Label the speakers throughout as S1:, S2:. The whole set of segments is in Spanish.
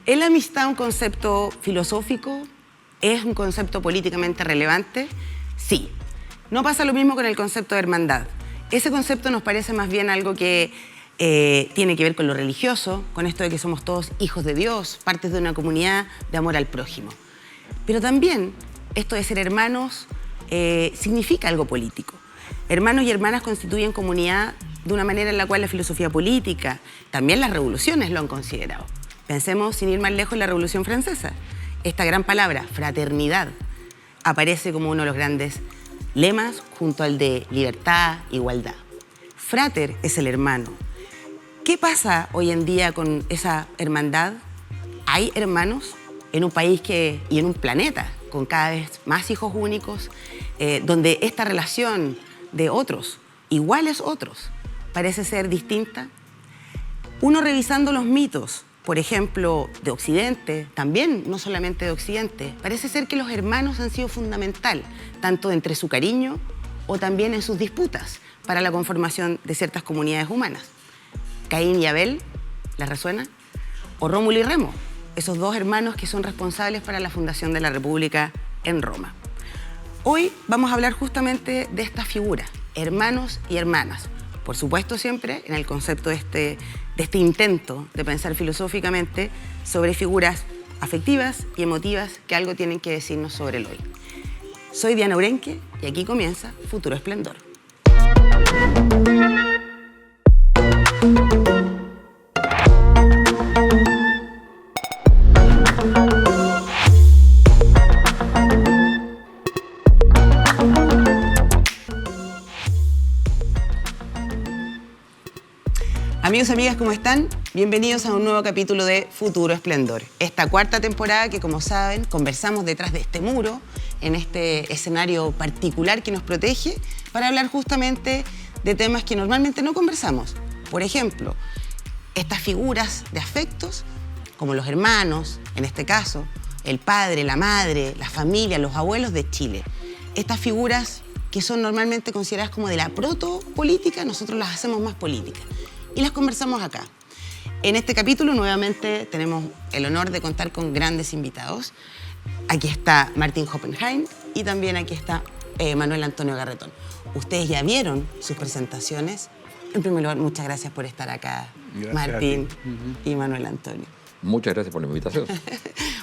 S1: ¿Es la amistad un concepto filosófico? ¿Es un concepto políticamente relevante? Sí. No pasa lo mismo con el concepto de hermandad. Ese concepto nos parece más bien algo que tiene que ver con lo religioso, con esto de que somos todos hijos de Dios, partes de una comunidad de amor al prójimo. Pero también esto de ser hermanos significa algo político. Hermanos y hermanas constituyen comunidad de una manera en la cual la filosofía política, también las revoluciones lo han considerado. Pensemos, sin ir más lejos, en la Revolución Francesa. Esta gran palabra, fraternidad, aparece como uno de los grandes lemas junto al de libertad, igualdad. Frater es el hermano. ¿Qué pasa hoy en día con esa hermandad? ¿Hay hermanos en un país y en un planeta con cada vez más hijos únicos, donde esta relación de otros, iguales otros, parece ser distinta? Uno revisando los mitos, por ejemplo, de Occidente, también no solamente de Occidente, parece ser que los hermanos han sido fundamental, tanto entre su cariño o también en sus disputas para la conformación de ciertas comunidades humanas. Caín y Abel, ¿les resuena? O Rómulo y Remo, esos dos hermanos que son responsables para la fundación de la República en Roma. Hoy vamos a hablar justamente de estas figuras, hermanos y hermanas. Por supuesto, siempre en el concepto de este intento de pensar filosóficamente sobre figuras afectivas y emotivas que algo tienen que decirnos sobre el hoy. Soy Diana Urenque y aquí comienza Futuro Esplendor. Amigos y amigas, ¿cómo están? Bienvenidos a un nuevo capítulo de Futuro Esplendor. Esta cuarta temporada que, como saben, conversamos detrás de este muro, en este escenario particular que nos protege, para hablar justamente de temas que normalmente no conversamos. Por ejemplo, estas figuras de afectos, como los hermanos, en este caso, el padre, la madre, la familia, los abuelos de Chile. Estas figuras que son normalmente consideradas como de la protopolítica, nosotros las hacemos más políticas. Y las conversamos acá. En este capítulo nuevamente tenemos el honor de contar con grandes invitados. Aquí está Martín Hoppenheim y también aquí está Manuel Antonio Garretón. Ustedes ya vieron sus presentaciones. En primer lugar, muchas gracias por estar acá, gracias, Martín y Manuel Antonio.
S2: Muchas gracias por la invitación.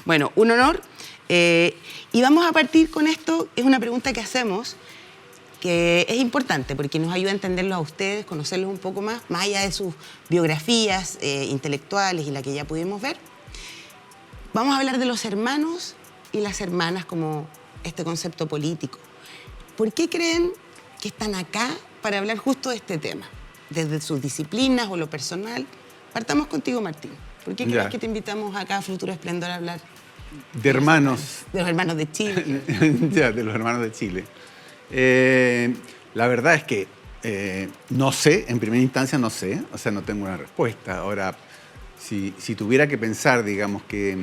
S1: Bueno, un honor. Y vamos a partir con esto. Es una pregunta que hacemos que es importante porque nos ayuda a entenderlos a ustedes, conocerlos un poco más allá de sus biografías intelectuales y la que ya pudimos ver. Vamos a hablar de los hermanos y las hermanas como este concepto político. ¿Por qué creen que están acá para hablar justo de este tema? Desde sus disciplinas o lo personal. Partamos contigo, Martín. ¿Por qué crees que te invitamos acá a Futuro Esplendor a hablar?
S3: De hermanos.
S1: De los hermanos de Chile.
S3: Ya, de los hermanos de Chile. La verdad es que no sé, en primera instancia no sé, o sea, no tengo una respuesta. Ahora, si tuviera que pensar, digamos, qué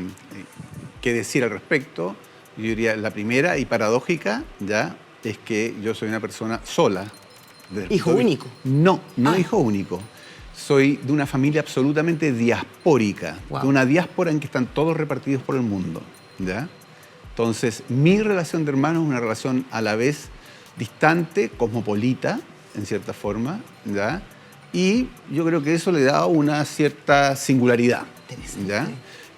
S3: decir al respecto, yo diría la primera y paradójica, ya, es que yo soy una persona sola.
S1: ¿Hijo único?
S3: No hijo único. Soy de una familia absolutamente diaspórica, de una diáspora en que están todos repartidos por el mundo, ¿ya? Entonces, mi relación de hermanos es una relación a la vez distante, cosmopolita, en cierta forma, ¿ya? Y yo creo que eso le da una cierta singularidad, ¿ya?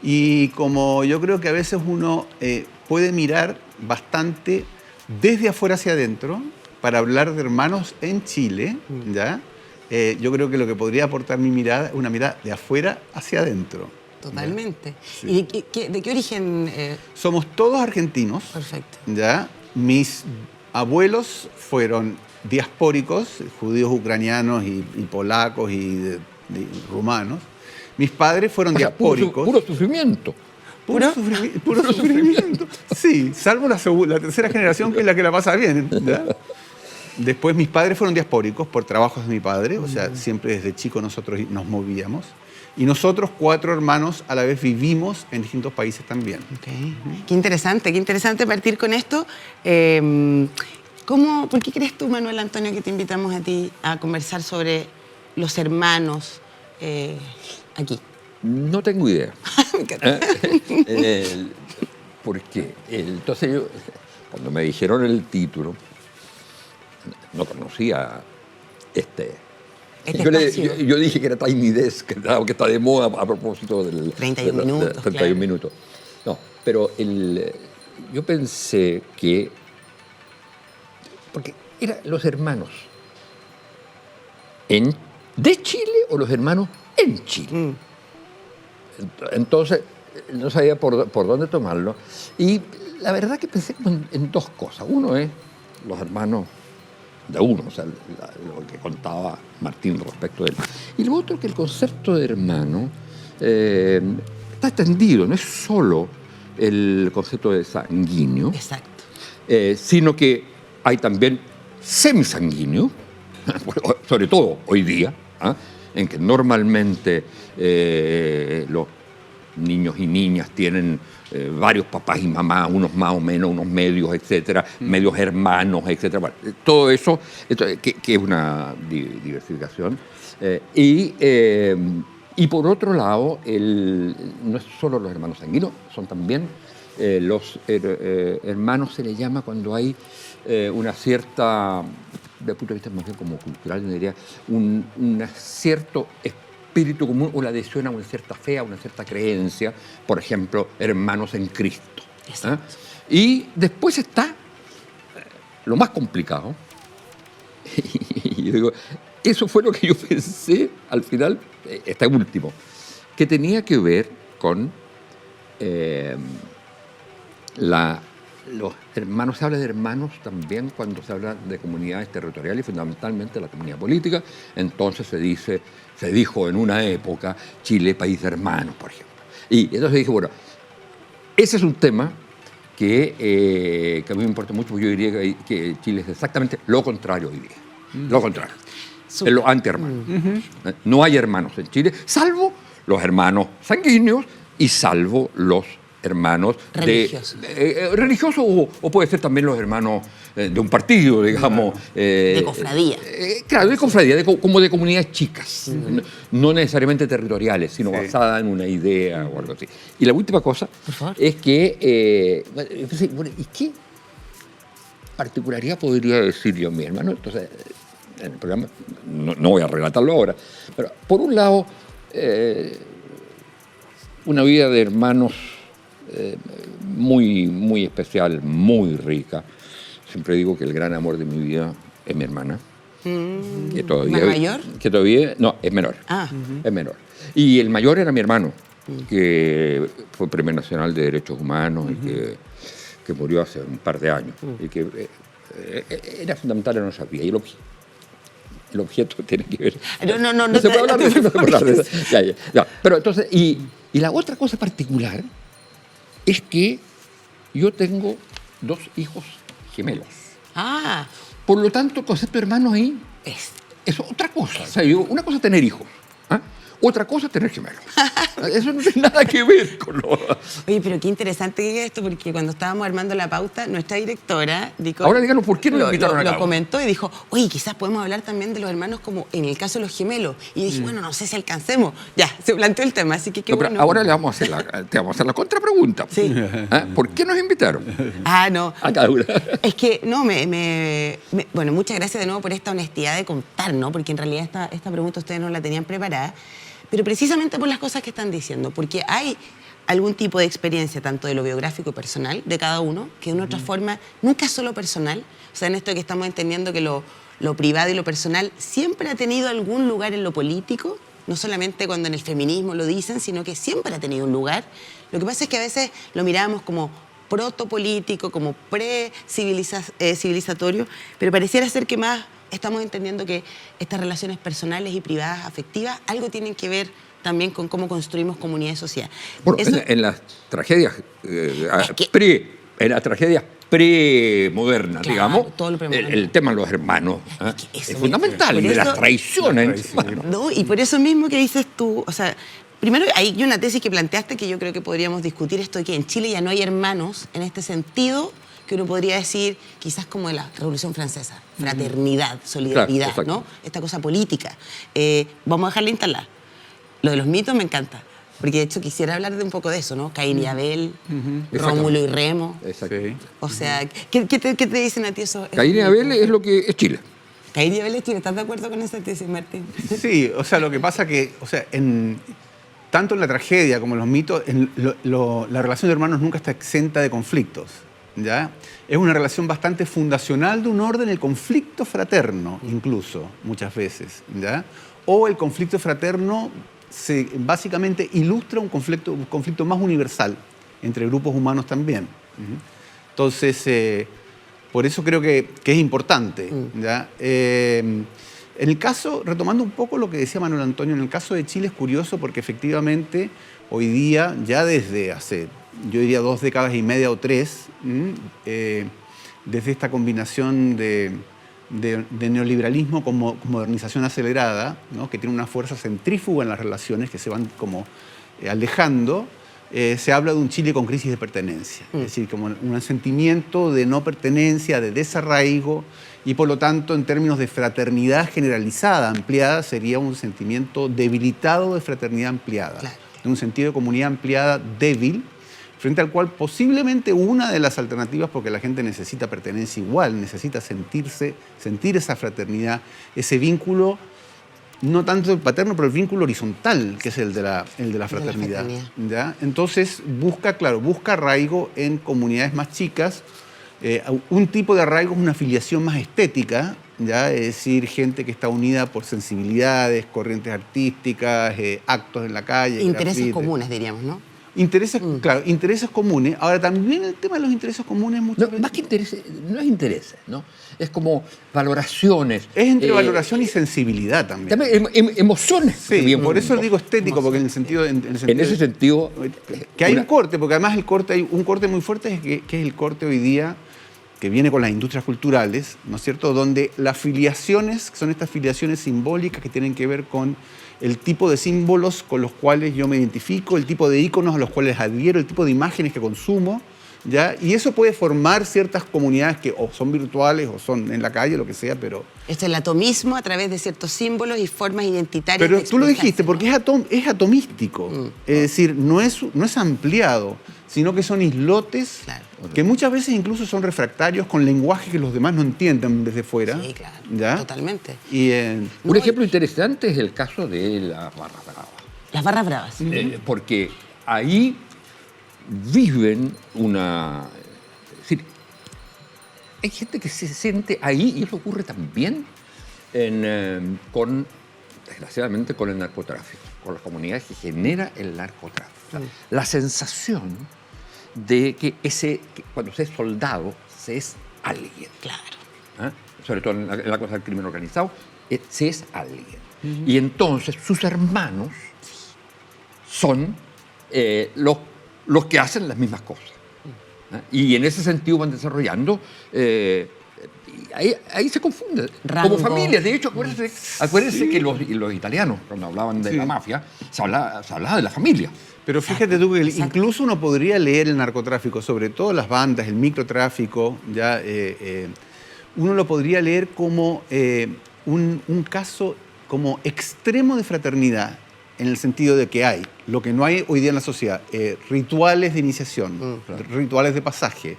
S3: Y como yo creo que a veces uno puede mirar bastante desde afuera hacia adentro para hablar de hermanos en Chile, ¿ya? Yo creo que lo que podría aportar mi mirada es una mirada de afuera hacia adentro.
S1: Totalmente. Sí. ¿Y de qué origen?
S3: Somos todos argentinos.
S1: Perfecto.
S3: ¿Ya? Mis abuelos fueron diaspóricos, judíos ucranianos y polacos y rumanos. Mis padres fueron diaspóricos.
S2: Puro sufrimiento.
S3: Puro sufrimiento. Sí, salvo la tercera generación, que es la que la pasa bien, ¿ya? Después mis padres fueron diaspóricos por trabajos de mi padre, o sea, siempre desde chico nosotros nos movíamos. Y nosotros, 4 hermanos, a la vez vivimos en distintos países también.
S1: Okay. Qué interesante partir con esto. ¿Por qué crees tú, Manuel Antonio, que te invitamos a ti a conversar sobre los hermanos aquí?
S2: No tengo idea.
S1: Me encanta.
S2: Porque entonces yo, cuando me dijeron el título, no conocía
S1: espacio.
S2: yo dije que era Tiny Desk, que está de moda a propósito del
S1: 31 minutos.
S2: 31
S1: claro.
S2: minutos. No, pero yo pensé que, porque eran los hermanos de Chile o los hermanos en Chile. Entonces, no sabía por dónde tomarlo. Y la verdad que pensé como en dos cosas. Uno es los hermanos de uno, o sea, lo que contaba Martín respecto de él. Y lo otro que el concepto de hermano está extendido, no es solo el concepto de sanguíneo,
S1: Exacto.
S2: sino que hay también semisanguíneo, sobre todo hoy día, ¿ah? En que normalmente los niños y niñas tienen varios papás y mamás, unos más o menos, unos medios, etcétera, medios hermanos, etcétera. Bueno, todo eso, que es una diversificación. Y por otro lado, no es solo los hermanos sanguíneos, son también los hermanos, se les llama cuando hay una cierta, desde el punto de vista más bien como cultural, yo diría, un cierto espíritu común o la adhesión a una cierta fe, a una cierta creencia, por ejemplo, hermanos en Cristo. Y después está lo más complicado, y yo digo, eso fue lo que yo pensé al final, este último, que tenía que ver con los hermanos. Se habla de hermanos también cuando se habla de comunidades territoriales y fundamentalmente la comunidad política. Entonces se dijo en una época Chile, país de hermanos, por ejemplo. Y entonces dije, bueno, ese es un tema que a mí me importa mucho, porque yo diría que Chile es exactamente lo contrario hoy día. Lo contrario. Es lo anti-hermano. No hay hermanos en Chile, salvo los hermanos sanguíneos y salvo los hermanos
S1: religiosos.
S2: Religiosos o puede ser también los hermanos de un partido, digamos.
S1: De cofradía.
S2: Claro, de cofradía, como de comunidades chicas. No necesariamente territoriales, sino basadas en una idea o algo así. Y la última cosa es que, ¿y qué particularidad podría decir yo a mi hermano? Entonces, en el programa, no voy a relatarlo ahora, pero por un lado, una vida de hermanos muy, muy especial, muy rica. Siempre digo que el gran amor de mi vida es mi hermana. Que todavía,
S1: ¿Más mayor?
S2: Que todavía, no, es menor. Es menor. Y el mayor era mi hermano, que fue Premio Nacional de Derechos Humanos y que murió hace un par de años. Y que era fundamental en nuestra vida. Y el objeto tiene que ver. No se puede hablar de eso. No se puede hablar de eso. Ya. Pero entonces, y la otra cosa particular es que yo tengo 2 hijos gemelos. Por lo tanto, el concepto de hermanos ahí es otra cosa. O sea, una cosa es tener hijos, otra cosa es tener gemelos. Eso no tiene nada que ver con lo...
S1: Oye, pero qué interesante esto, porque cuando estábamos armando la pauta, nuestra directora...
S2: Ahora díganos, ¿por qué no lo invitaron acá?
S1: Lo comentó y dijo, oye, quizás podemos hablar también de los hermanos como en el caso de los gemelos. Y dije, bueno, no sé si alcancemos. Ya, se planteó el tema, así que qué bueno.
S2: Ahora te vamos a hacer la contrapregunta.
S1: Sí.
S2: ¿Por qué nos invitaron?
S1: No.
S2: A cada una.
S1: Es que, no, bueno, muchas gracias de nuevo por esta honestidad de contar, ¿no? Porque en realidad esta pregunta ustedes no la tenían preparada. Pero precisamente por las cosas que están diciendo, porque hay algún tipo de experiencia, tanto de lo biográfico y personal, de cada uno, que de una otra forma nunca es solo personal. O sea, en esto que estamos entendiendo que lo privado y lo personal siempre ha tenido algún lugar en lo político, no solamente cuando en el feminismo lo dicen, sino que siempre ha tenido un lugar. Lo que pasa es que a veces lo miramos como protopolítico, como pre-civilizatorio, pero pareciera ser que más estamos entendiendo que estas relaciones personales y privadas, afectivas, algo tienen que ver también con cómo construimos comunidad y sociedad.
S2: Bueno, en las tragedias premodernas, digamos,
S1: todo lo premoderno.
S2: el tema de los hermanos es fundamental, de las traiciones.
S1: No, y por eso mismo que dices tú, o sea, primero hay una tesis que planteaste que yo creo que podríamos discutir, esto de que en Chile ya no hay hermanos en este sentido, que uno podría decir quizás como de la Revolución Francesa, fraternidad, solidaridad, claro, ¿no? Esta cosa política. Vamos a dejarla instalar. Lo de los mitos me encanta. Porque de hecho quisiera hablar de un poco de eso, ¿no? Caín y Abel,
S2: Exacto.
S1: Rómulo y Remo.
S2: Exacto.
S3: Sí.
S1: O sea, ¿qué te dicen a ti eso?
S2: Caín y Abel es lo que es Chile.
S1: Caín y Abel es Chile. ¿Estás de acuerdo con esa tesis, Martín?
S3: Sí, o sea, lo que pasa que, o sea, tanto en la tragedia como en los mitos, la relación de hermanos nunca está exenta de conflictos, ¿ya? Es una relación bastante fundacional de un orden, el conflicto fraterno, incluso, muchas veces, ¿ya? O el conflicto fraterno básicamente ilustra un conflicto más universal, entre grupos humanos también. Entonces, por eso creo que es importante, ¿ya? En el caso, retomando un poco lo que decía Manuel Antonio, en el caso de Chile es curioso porque efectivamente hoy día, ya desde hace, yo diría 2 décadas y media o 3, desde esta combinación de neoliberalismo con modernización acelerada, ¿no? Que tiene una fuerza centrífuga en las relaciones que se van como alejando, se habla de un Chile con crisis de pertenencia. Es decir, como un sentimiento de no pertenencia, de desarraigo, y por lo tanto, en términos de fraternidad generalizada, ampliada, sería un sentimiento debilitado de fraternidad ampliada.
S1: Claro.
S3: De un sentido de comunidad ampliada débil, frente al cual posiblemente una de las alternativas, porque la gente necesita pertenencia igual, necesita sentir esa fraternidad, ese vínculo, no tanto el paterno, pero el vínculo horizontal, que es el de la fraternidad. ¿Ya? Entonces busca arraigo en comunidades más chicas. Un tipo de arraigo es una afiliación más estética, ¿ya? Es decir, gente que está unida por sensibilidades, corrientes artísticas, actos en la calle.
S1: Intereses comunes, diríamos, ¿no?
S3: Intereses, claro, intereses comunes. Ahora, también el tema de los intereses comunes muchas veces...
S2: Más que intereses, no es intereses, ¿no? Es como valoraciones.
S3: Es entre valoración y sensibilidad también.
S2: También emociones.
S3: Sí, bien, por eso digo estético, porque en
S2: ese sentido...
S3: Que hay un corte, porque además hay un corte muy fuerte que es el corte hoy día que viene con las industrias culturales, ¿no es cierto? Donde las filiaciones, son estas filiaciones simbólicas que tienen que ver con el tipo de símbolos con los cuales yo me identifico, el tipo de íconos a los cuales adhiero, el tipo de imágenes que consumo, ¿ya? Y eso puede formar ciertas comunidades que o son virtuales o son en la calle, lo que sea, pero...
S1: Esto es el atomismo a través de ciertos símbolos y formas identitarias.
S3: Pero tú lo dijiste, porque es atomístico. Es decir, no es ampliado, sino que son islotes, claro, que muchas veces incluso son refractarios con lenguaje que los demás no entienden desde fuera.
S1: Sí, claro,
S3: ¿ya?
S1: Totalmente.
S3: Y,
S2: un ejemplo interesante es el caso de las barras bravas.
S1: Las barras bravas.
S2: Porque ahí viven una... Es decir, hay gente que se siente ahí, y eso ocurre también desgraciadamente, con el narcotráfico, con las comunidades que genera el narcotráfico. O sea, la sensación de que cuando se es soldado, se es alguien.
S1: Claro.
S2: Sobre todo en la cosa del crimen organizado, se es alguien. Y entonces sus hermanos son los que hacen las mismas cosas. Y en ese sentido van desarrollando... ahí se confunde.
S1: Rango.
S2: Como familia. De hecho, acuérdense que los italianos, cuando hablaban de la mafia, se hablaba de la familia.
S3: Pero fíjate tú que incluso uno podría leer el narcotráfico, sobre todo las bandas, el microtráfico, ya, uno lo podría leer como un caso como extremo de fraternidad, en el sentido de que hay, lo que no hay hoy día en la sociedad, rituales de iniciación, rituales de pasaje,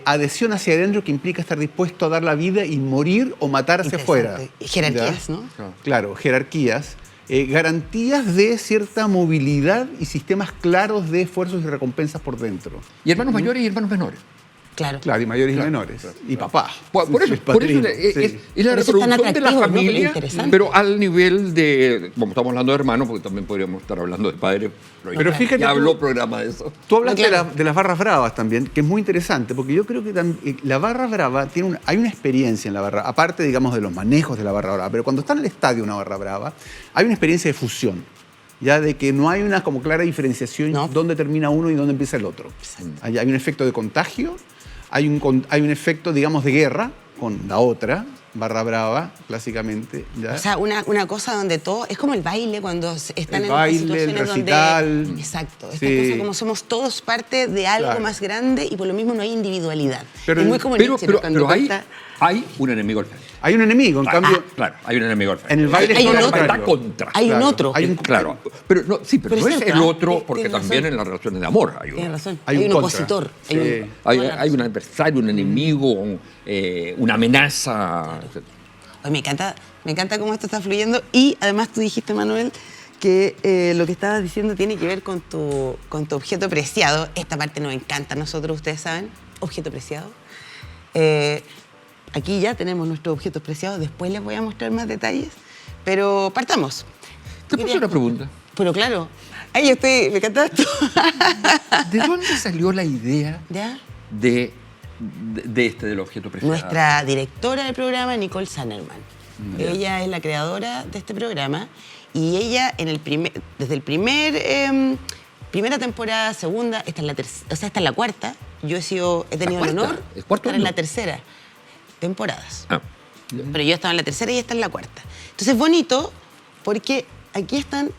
S3: adhesión hacia adentro, que implica estar dispuesto a dar la vida y morir o matar hacia afuera.
S1: Jerarquías, ¿no?
S3: Claro, jerarquías. Garantías de cierta movilidad y sistemas claros de esfuerzos y recompensas por dentro.
S2: Y hermanos mayores y hermanos menores.
S1: Claro.
S3: Claro, y mayores y menores. Claro. Y papá.
S2: Por eso es la reproducción de la familia, pero al nivel de... Como estamos hablando de hermanos, porque también podríamos estar hablando de padres.
S3: Pero fíjate,
S2: ya habló programa de eso.
S3: Tú hablaste de las barras bravas también, que es muy interesante, porque yo creo que la barra brava hay una experiencia en la barra, aparte, digamos, de los manejos de la barra brava, pero cuando está en el estadio una barra brava, hay una experiencia de fusión. Ya de que no hay una como clara diferenciación dónde termina uno y dónde empieza el otro. Hay un efecto de contagio, hay un efecto, digamos, de guerra con la otra, barra brava, clásicamente. ¿ya?
S1: O sea, una cosa donde todo... Es como el baile cuando están
S3: el baile,
S1: situaciones
S3: el recital,
S1: donde... Exacto. Esta cosa como somos todos parte de algo más grande y por lo mismo no hay individualidad.
S2: Pero,
S1: es muy como
S2: pero Hay un enemigo al frente.
S3: Hay un enemigo, en cambio...
S2: Claro, hay un enemigo al frente.
S3: En el baile
S1: hay
S3: es todo
S1: un
S3: lo
S1: otro.
S3: contrario.
S2: Contra.
S1: Hay un otro.
S3: Hay un,
S2: Claro, pero no, sí, pero
S1: Pero
S2: no
S1: es
S2: es
S1: cierto,
S2: el
S1: ¿ah?
S2: otro, porque
S1: Tienes
S2: también
S1: razón.
S2: en las relaciones de amor hay
S1: Tienes
S2: uno.
S1: razón.
S3: Hay
S1: Hay
S3: un
S1: un
S3: contra.
S1: opositor.
S3: Sí.
S2: Hay un adversario, un enemigo, una amenaza. Etc.
S1: Oye, me encanta cómo esto está fluyendo y además tú dijiste, Manuel, que lo que estabas diciendo tiene que ver con tu objeto preciado. Esta parte nos encanta a nosotros, ustedes saben, objeto preciado. Aquí ya tenemos nuestros objetos preciados, después les voy a mostrar más detalles, pero partamos.
S2: ¿Te puedo hacer una pregunta?
S1: Pero claro, ay, me encanta esto.
S2: ¿De dónde salió la idea
S1: ¿Ya?
S2: de del objeto preciado?
S1: Nuestra directora del programa, Nicole Sannerman. Ella es la creadora de este programa y ella desde el primera temporada, segunda, esta es la cuarta. Yo he tenido el honor de estar en la tercera temporadas. Pero yo estaba en la tercera y esta es la cuarta. Entonces es bonito porque aquí están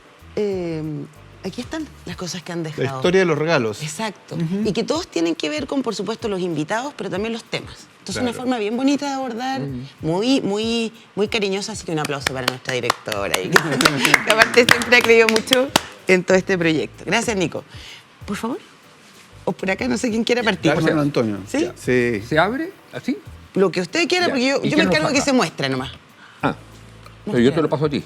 S1: las cosas que han dejado.
S3: La historia de los regalos.
S1: Exacto. Y que todos tienen que ver con, por supuesto, los invitados, pero también los temas. Entonces,
S3: Claro.
S1: una forma bien bonita de abordar, muy cariñosa, así que un aplauso para nuestra directora. Y que aparte siempre ha creído mucho en todo este proyecto. Gracias, Nico. Por favor. O por acá, no sé quién quiera partir.
S3: Dale, Manuel Antonio.
S1: ¿Sí?
S3: Sí.
S2: ¿Se abre así?
S1: Lo que usted quiera,
S2: Ya.
S1: porque
S2: ¿Y
S1: yo
S2: quién
S1: me
S2: lo
S1: encargo que
S2: saca?
S1: se muestre nomás.
S2: Pero yo te lo paso a ti.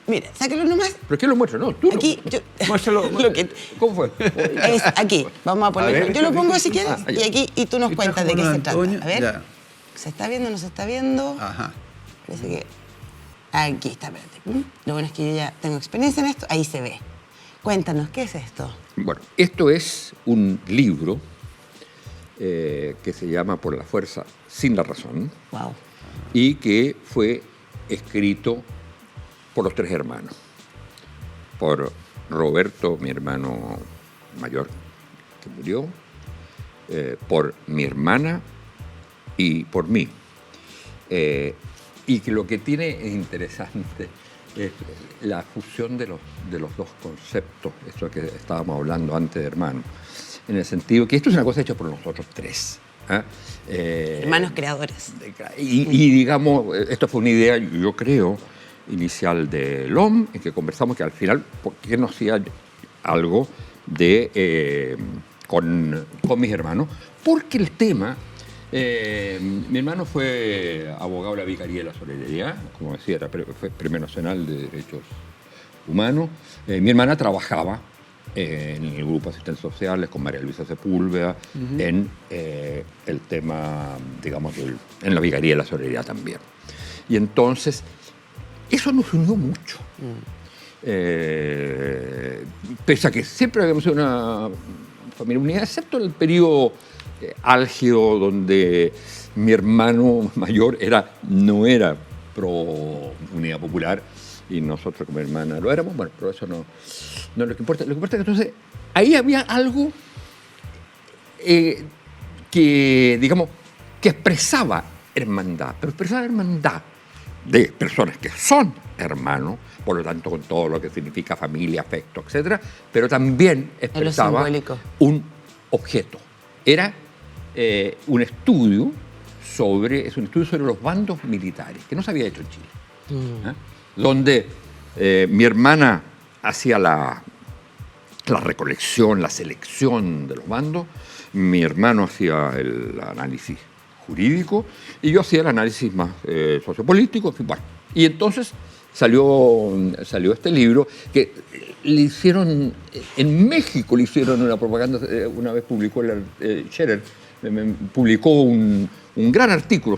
S1: Mira, sáquelo nomás.
S2: ¿Pero quién lo muestra? No, tú.
S1: Aquí,
S3: Muéstralo.
S1: lo que
S2: ¿Cómo fue?
S1: es aquí. Vamos a ponerlo.
S3: ver,
S1: yo lo pongo si quieres
S2: ya.
S1: y aquí y tú nos
S3: Y
S1: cuentas de
S3: trajo
S1: qué se
S3: Manuel
S1: trata.
S3: Antonio,
S1: A ver.
S3: ya.
S1: ¿Se está viendo o no se está viendo?
S3: Ajá.
S1: Parece que aquí está, espérate. Lo bueno es que yo ya tengo experiencia en esto. Ahí se ve. Cuéntanos, ¿qué es esto?
S2: Bueno, esto es un libro que se llama Por la fuerza sin la razón
S1: Wow.
S2: y que fue escrito por los tres hermanos. Por Roberto, mi hermano mayor, que murió, por mi hermana y por mí. Y que lo que tiene es interesante es la fusión de los dos conceptos, eso que estábamos hablando antes de hermano, en el sentido que esto es una cosa hecha por nosotros tres.
S1: Hermanos creadores.
S2: Y digamos, esto fue una idea, yo creo, inicial de LOM, en que conversamos que al final, ¿por qué no hacía algo con mis hermanos? Porque el tema, mi hermano fue abogado de la Vicaría de la Solidaridad, como decía, fue Premio Nacional de Derechos Humanos. Mi hermana trabajaba en el Grupo de Asistentes Sociales con María Luisa Sepúlveda, en el tema, digamos, en la Vicaría de la Solidaridad también. Y entonces, eso nos unió mucho. Pese a que siempre habíamos sido una familia unida, excepto en el periodo álgido donde mi hermano mayor no era pro Unidad Popular y nosotros como hermana lo éramos. Bueno, pero eso no es lo que importa. Lo que importa es que entonces ahí había algo que, digamos, que expresaba hermandad, pero expresaba hermandad de personas que son hermanos, por lo tanto con todo lo que significa familia, afecto, etcétera, pero también expresaba un objeto. Era un estudio sobre los bandos militares, que no se había hecho en Chile, donde mi hermana hacía la recolección, la selección de los bandos, mi hermano hacía el análisis jurídico y yo hacía el análisis más sociopolítico. Bueno, y entonces salió este libro que le hicieron, en México le hicieron una propaganda, una vez publicó Scherer, publicó un gran artículo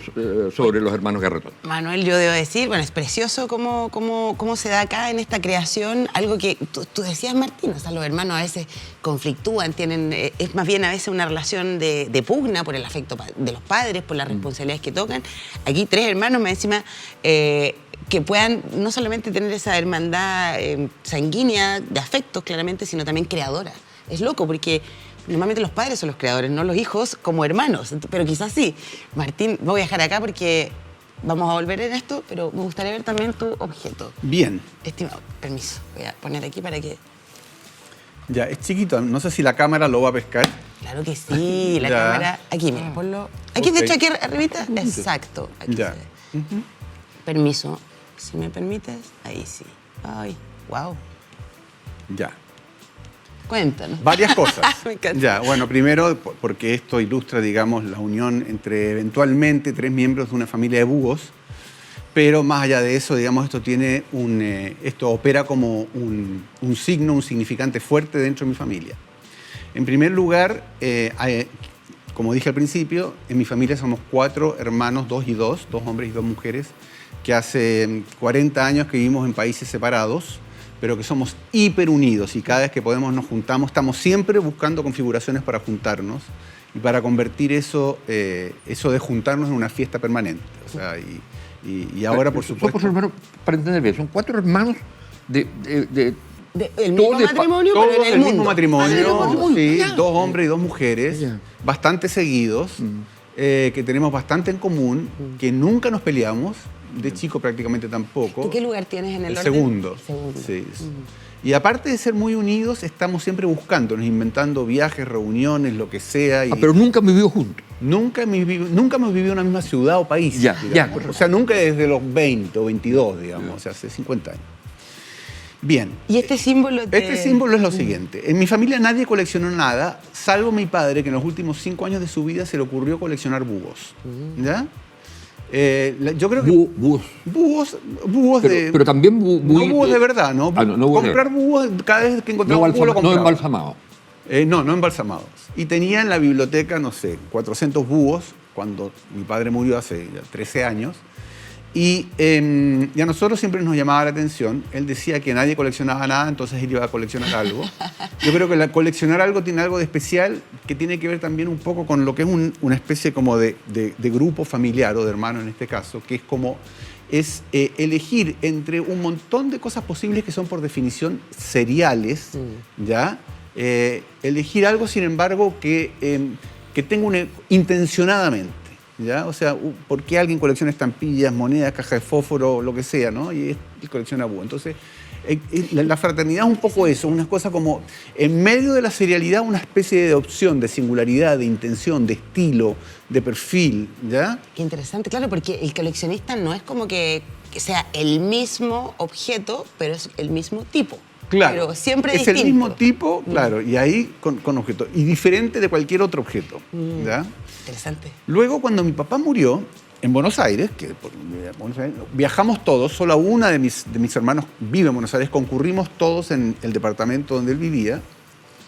S2: sobre los hermanos Garretón.
S1: Manuel, yo debo decir, bueno, es precioso cómo se da acá en esta creación, algo que tú decías, Martín, o sea, los hermanos a veces conflictúan, es más bien a veces una relación de pugna por el afecto de los padres, por las responsabilidades que tocan. Aquí tres hermanos, más encima, que puedan no solamente tener esa hermandad sanguínea de afectos, claramente, sino también creadora. Es loco, porque normalmente los padres son los creadores, no los hijos como hermanos, pero quizás sí. Martín, voy a dejar acá porque vamos a volver en esto, pero me gustaría ver también tu objeto.
S3: Bien.
S1: Estimado, permiso, voy a poner aquí para que...
S3: Ya, es chiquito, no sé si la cámara lo va a pescar.
S1: claro que sí. La cámara, aquí, mira, ponlo. Aquí, de hecho, aquí arribita. Exacto. Aquí se ve. Permiso, si me permites, ahí sí. Ay, wow.
S3: Ya.
S1: Cuéntanos.
S3: Varias cosas.
S1: Me encanta.
S3: Ya, bueno, primero, porque esto ilustra, digamos, la unión entre eventualmente 3 miembros de una familia de búhos, pero más allá de eso, digamos, esto tiene esto opera como un signo, un significante fuerte dentro de mi familia. En primer lugar, como dije al principio, en mi familia somos 4 hermanos, 2 y 2, 2 hombres y 2 mujeres, que hace 40 años que vivimos en países separados, pero que somos hiper unidos y cada vez que podemos nos juntamos, estamos siempre buscando configuraciones para juntarnos y para convertir eso de juntarnos en una fiesta permanente. O sea, y ahora, por supuesto...
S2: Somos hermanos, para entender bien, son 4 hermanos el
S1: mismo matrimonio,
S3: todos
S1: pero en el
S3: del
S1: mundo.
S3: mismo matrimonio, sí,
S2: Ya.
S3: 2 hombres y 2 mujeres, bastante seguidos, que tenemos bastante en común, que nunca nos peleamos, de chico prácticamente tampoco.
S1: ¿Y qué lugar tienes en el orden?
S3: Segundo. Sí. Y aparte de ser muy unidos, estamos siempre buscándonos, inventando viajes, reuniones, lo que sea.
S2: Pero nunca hemos vivido juntos.
S3: Nunca hemos vivido en una misma ciudad o país.
S2: Ya,
S3: O sea, nunca desde los 20 o 22, digamos, o sea, hace 50 años. Bien.
S1: ¿Y este símbolo?
S3: Este símbolo es lo siguiente. En mi familia nadie coleccionó nada, salvo mi padre, que en los últimos 5 años de su vida se le ocurrió coleccionar búhos. ¿Ya? Yo creo que... Búhos
S2: pero también
S3: no búhos de verdad, ¿no? Comprar búhos cada vez que encontraba un búho lo compraba.
S2: No embalsamados.
S3: No embalsamados. Y tenía en la biblioteca, no sé, 400 búhos cuando mi padre murió hace ya 13 años. Y a nosotros siempre nos llamaba la atención. Él decía que nadie coleccionaba nada, entonces él iba a coleccionar algo. Yo creo que coleccionar algo tiene algo de especial que tiene que ver también un poco con lo que es una especie como de grupo familiar o de hermano en este caso, que es como elegir entre un montón de cosas posibles que son por definición seriales, ¿ya? Elegir algo, sin embargo, que tenga intencionadamente. ¿Ya? O sea, ¿por qué alguien colecciona estampillas, monedas, caja de fósforo, lo que sea, ¿no? Y colecciona búho. Entonces, la fraternidad es un poco eso, una cosa como, en medio de la serialidad, una especie de opción, de singularidad, de intención, de estilo, de perfil, ¿ya?
S1: Qué interesante, claro, porque el coleccionista no es como que sea el mismo objeto, pero es el mismo tipo.
S3: Claro,
S1: pero siempre
S3: es
S1: distinto.
S3: el mismo tipo, claro, y ahí con objeto, y diferente de cualquier otro objeto, ¿ya?
S1: Interesante.
S3: Luego, cuando mi papá murió, en Buenos Aires, viajamos todos, solo una de mis hermanos vive en Buenos Aires, concurrimos todos en el departamento donde él vivía,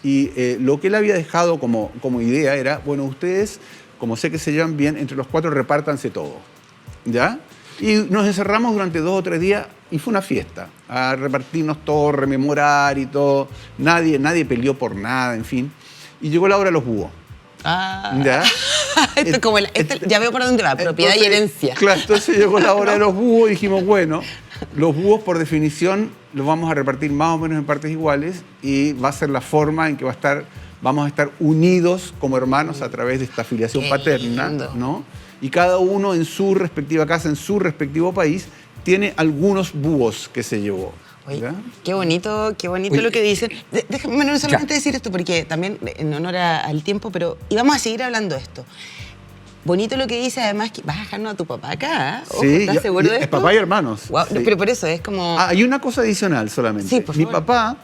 S3: y lo que él había dejado como idea era, bueno, ustedes, como sé que se llevan bien, entre los 4 repártanse todo, ¿ya? Y nos encerramos durante 2 o 3 días y fue una fiesta, a repartirnos todo, rememorar y todo. Nadie peleó por nada, en fin. Y llegó la hora de los búhos. ¿Ya?
S1: Esto es como ya veo por dónde va, propiedad y herencia.
S3: Claro, entonces llegó la hora de los búhos y dijimos, bueno, los búhos por definición los vamos a repartir más o menos en partes iguales y va a ser la forma en que vamos a estar unidos como hermanos a través de esta filiación paterna, ¿no? Y cada uno en su respectiva casa, en su respectivo país, tiene algunos búhos que se llevó.
S1: Oye, qué bonito lo que dicen. Déjame no solamente decir esto, porque también en honor al tiempo, pero íbamos a seguir hablando de esto. Bonito lo que dice, además, que vas a dejarnos a tu papá acá. Ojo,
S3: sí,
S1: ¿estás seguro de esto?
S3: Papá y hermanos.
S1: Wow,
S3: sí.
S1: Pero por eso es como...
S3: Hay una cosa adicional solamente.
S1: Sí, por favor.
S3: Mi papá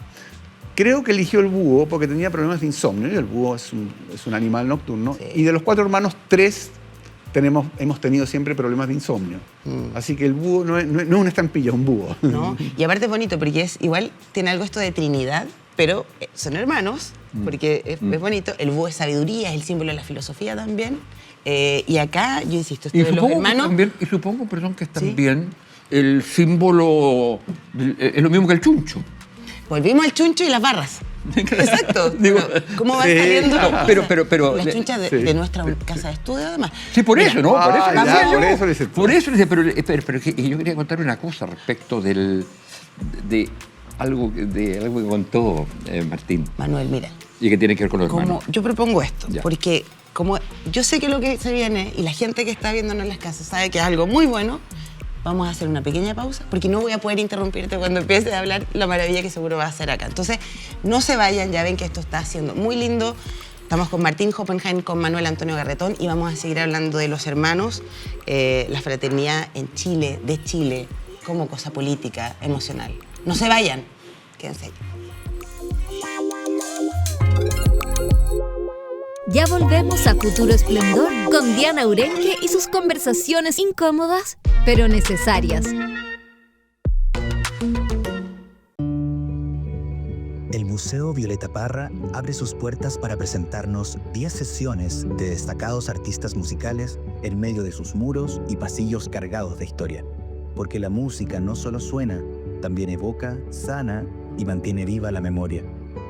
S3: creo que eligió el búho porque tenía problemas de insomnio, y el búho es un animal nocturno, y de los 4 hermanos, 3 hemos tenido siempre problemas de insomnio. Así que el búho no es una estampilla, es un búho.
S1: ¿No? Y aparte es bonito porque igual tiene algo esto de Trinidad, pero son hermanos, porque es bonito. El búho es sabiduría, es el símbolo de la filosofía también. Y acá, yo insisto, esto de los hermanos...
S2: Y supongo, perdón, que es también el símbolo, es lo mismo que el chuncho.
S1: Volvimos al chuncho y las barras. Exacto.
S2: Digo,
S1: ¿cómo van saliendo
S2: pero
S1: las chunchas de nuestra casa de estudio, además?
S2: Sí, por eso, ¿no? Por eso dice, pero yo quería contar una cosa respecto de algo que contó Martín.
S1: Manuel, mira.
S2: Y que tiene que ver con los hermanos.
S1: Yo propongo esto, porque como yo sé que lo que se viene y la gente que está viéndonos en las casas sabe que es algo muy bueno, vamos a hacer una pequeña pausa porque no voy a poder interrumpirte cuando empieces a hablar la maravilla que seguro va a hacer acá. Entonces, no se vayan, ya ven que esto está siendo muy lindo. Estamos con Martín Hoppenheim, con Manuel Antonio Garretón y vamos a seguir hablando de los hermanos, la fraternidad en Chile, de Chile, como cosa política, emocional. No se vayan, quédense ahí.
S4: Ya volvemos a Futuro Esplendor con Diana Urenque y sus conversaciones incómodas, pero necesarias.
S5: El Museo Violeta Parra abre sus puertas para presentarnos 10 sesiones de destacados artistas musicales en medio de sus muros y pasillos cargados de historia. Porque la música no solo suena, también evoca, sana y mantiene viva la memoria.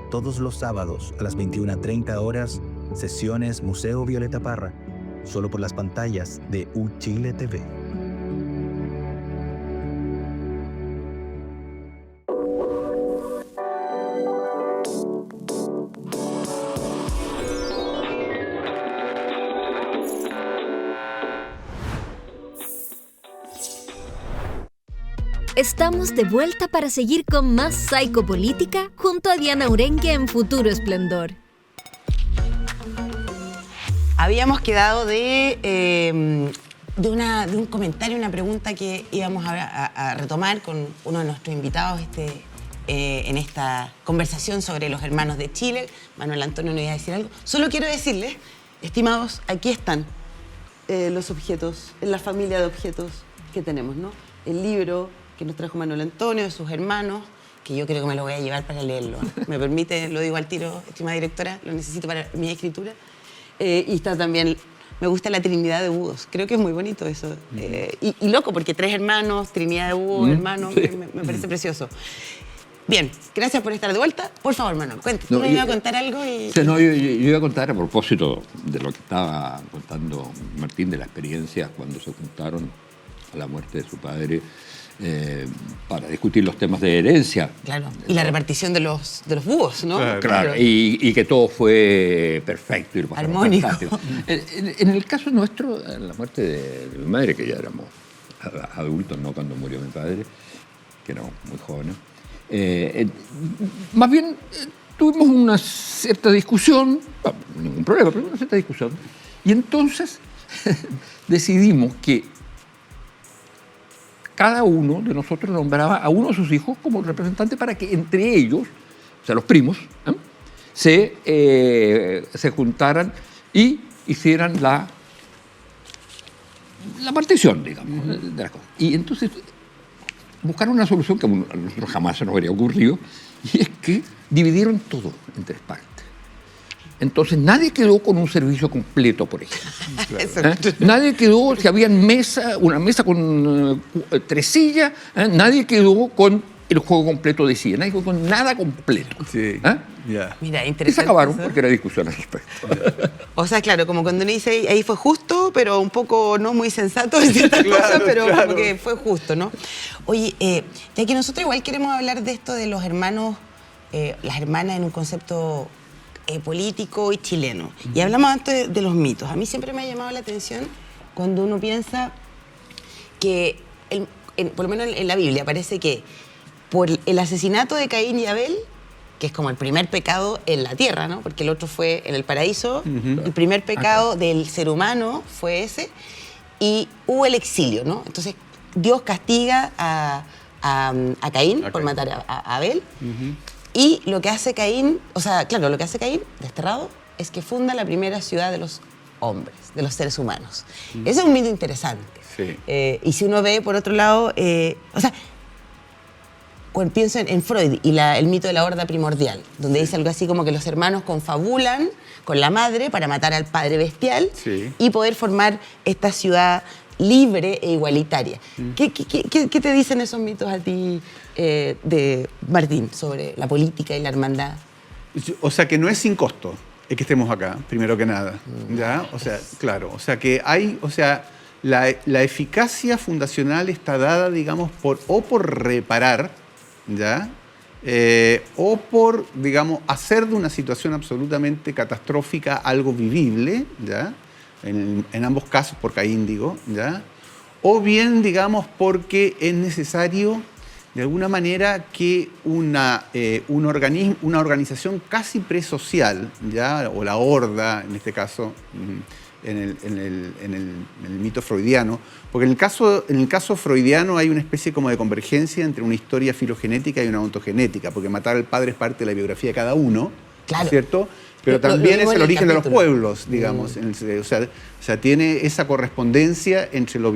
S5: Todos los sábados a las 21:30 horas, sesiones Museo Violeta Parra, solo por las pantallas de UChile TV.
S4: Estamos de vuelta para seguir con más psicopolítica junto a Diana Urenque en Futuro Esplendor.
S1: Habíamos quedado de un comentario, una pregunta que íbamos a retomar con uno de nuestros invitados en esta conversación sobre los hermanos de Chile. Manuel Antonio nos iba a decir algo. Solo quiero decirles, estimados, aquí están los objetos, en la familia de objetos que tenemos, ¿no? El libro que nos trajo Manuel Antonio, de sus hermanos, que yo creo que me lo voy a llevar para leerlo. ¿Me permite? Lo digo al tiro, estimada directora, lo necesito para mi escritura. Y está también, me gusta la Trinidad de Búhos, creo que es muy bonito eso. Y loco, porque 3 hermanos, Trinidad de Búhos, hermanos, me parece precioso. Bien, gracias por estar de vuelta. Por favor, Manuel, cuéntame. Tú me ibas a contar algo y...
S2: No, yo iba a contar a propósito de lo que estaba contando Martín, de la experiencia cuando se juntaron a la muerte de su padre, para discutir los temas de herencia.
S1: Claro, y la repartición de los búhos, ¿no?
S2: Claro, y que todo fue perfecto. Y lo
S1: armónico.
S2: En el caso nuestro, la muerte de mi madre, que ya éramos adultos, ¿no? Cuando murió mi padre, que éramos muy jóvenes, más bien tuvimos una cierta discusión, no, ningún problema, pero una cierta discusión, y entonces decidimos que cada uno de nosotros nombraba a uno de sus hijos como representante para que entre ellos, o sea, los primos, se juntaran y hicieran la partición, digamos, de las cosas. Y entonces buscaron una solución que a nosotros jamás se nos habría ocurrido, y es que dividieron todo en 3 partes. Entonces nadie quedó con un servicio completo, por ejemplo. Nadie quedó, si había una mesa con 3 sillas, nadie quedó con el juego completo de sillas, nadie quedó con nada completo.
S3: Sí.
S1: Mira, interesante.
S2: Y se acabaron
S1: eso,
S2: porque era discusión al respecto.
S1: O sea, claro, como cuando uno dice ahí fue justo, pero un poco no muy sensato en ciertas cosas, pero como que fue justo, ¿no? Oye, ya que nosotros igual queremos hablar de esto de los hermanos, las hermanas en un concepto político y chileno. Y hablamos antes de los mitos. A mí siempre me ha llamado la atención cuando uno piensa que, por lo menos en la Biblia, parece que por el asesinato de Caín y Abel, que es como el primer pecado en la tierra, ¿no? Porque el otro fue en el paraíso, el primer pecado del ser humano fue ese, y hubo el exilio, ¿no? Entonces Dios castiga a Caín por matar a Abel. Y lo que hace Caín, lo que hace Caín, desterrado, es que funda la primera ciudad de los hombres, de los seres humanos. Ese es un mito interesante.
S3: Sí.
S1: Y si uno ve, por otro lado, cuando pienso en Freud y el mito de la horda primordial, donde dice algo así como que los hermanos confabulan con la madre para matar al padre bestial y poder formar esta ciudad libre e igualitaria. ¿Qué te dicen esos mitos a ti, de Martín, sobre la política y la hermandad?
S3: O sea, que no es sin costo el que estemos acá, primero que nada. ¿Ya? O sea, claro. O sea, que hay... O sea, la eficacia fundacional está dada, digamos, por reparar, ¿ya? O por, digamos, hacer de una situación absolutamente catastrófica algo vivible, ¿ya? En ambos casos por Caín, digo, ¿ya? O bien, digamos, porque es necesario de alguna manera que una organización casi presocial, ¿ya? O la horda, en este caso, en el mito freudiano, porque en el caso freudiano hay una especie como de convergencia entre una historia filogenética y una ontogenética, porque matar al padre es parte de la biografía de cada uno,
S1: claro.
S3: ¿cierto? Pero también es el origen de los pueblos, digamos. O sea, tiene esa correspondencia entre lo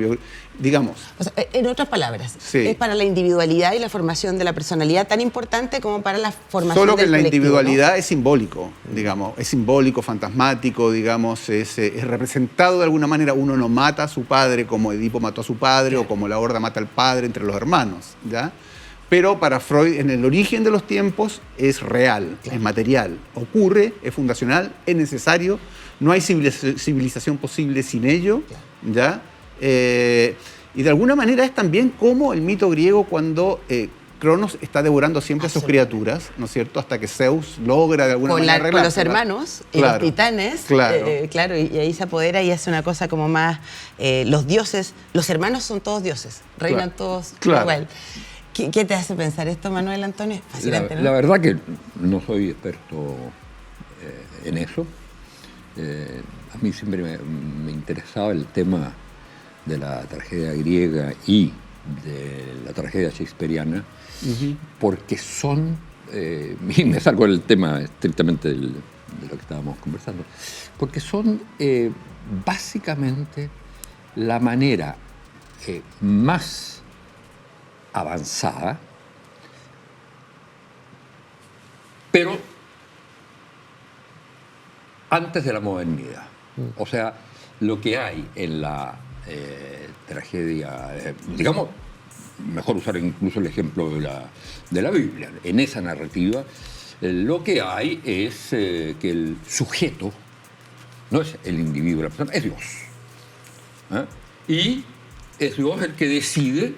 S3: digamos.
S1: O sea, en otras palabras,
S3: sí.
S1: Es para la individualidad y la formación de la personalidad tan importante como para la formación
S3: Solo que
S1: del
S3: la
S1: colectivo,
S3: individualidad,
S1: ¿no?
S3: Es simbólico, digamos. Es simbólico, fantasmático, digamos. Es representado de alguna manera. Uno no mata a su padre como Edipo mató a su padre o como la horda mata al padre entre los hermanos, ¿ya? Pero para Freud, en el origen de los tiempos, es real, es material. Ocurre, es fundacional, es necesario. No hay civilización posible sin ello, ¿ya? Y de alguna manera es también como el mito griego cuando Cronos está devorando siempre a sus criaturas, ¿no es cierto? Hasta que Zeus logra de alguna manera arreglarse.
S1: Con los hermanos y los titanes,
S3: claro.
S1: Y ahí se apodera y hace una cosa como más... los dioses, los hermanos son todos dioses, reinan todos igual. ¿Qué te hace pensar esto, Manuel Antonio? Fascinante, ¿no?
S2: La verdad que no soy experto en eso. A mí siempre me interesaba el tema de la tragedia griega y de la tragedia shakespeariana, porque son, y me salgo del tema estrictamente de lo que estábamos conversando, porque son básicamente la manera más avanzada, pero antes de la modernidad. O sea, lo que hay en la tragedia, digamos, mejor usar incluso el ejemplo de la Biblia. En esa narrativa, lo que hay es que el sujeto no es el individuo, la persona, es Dios. Y es Dios el que decide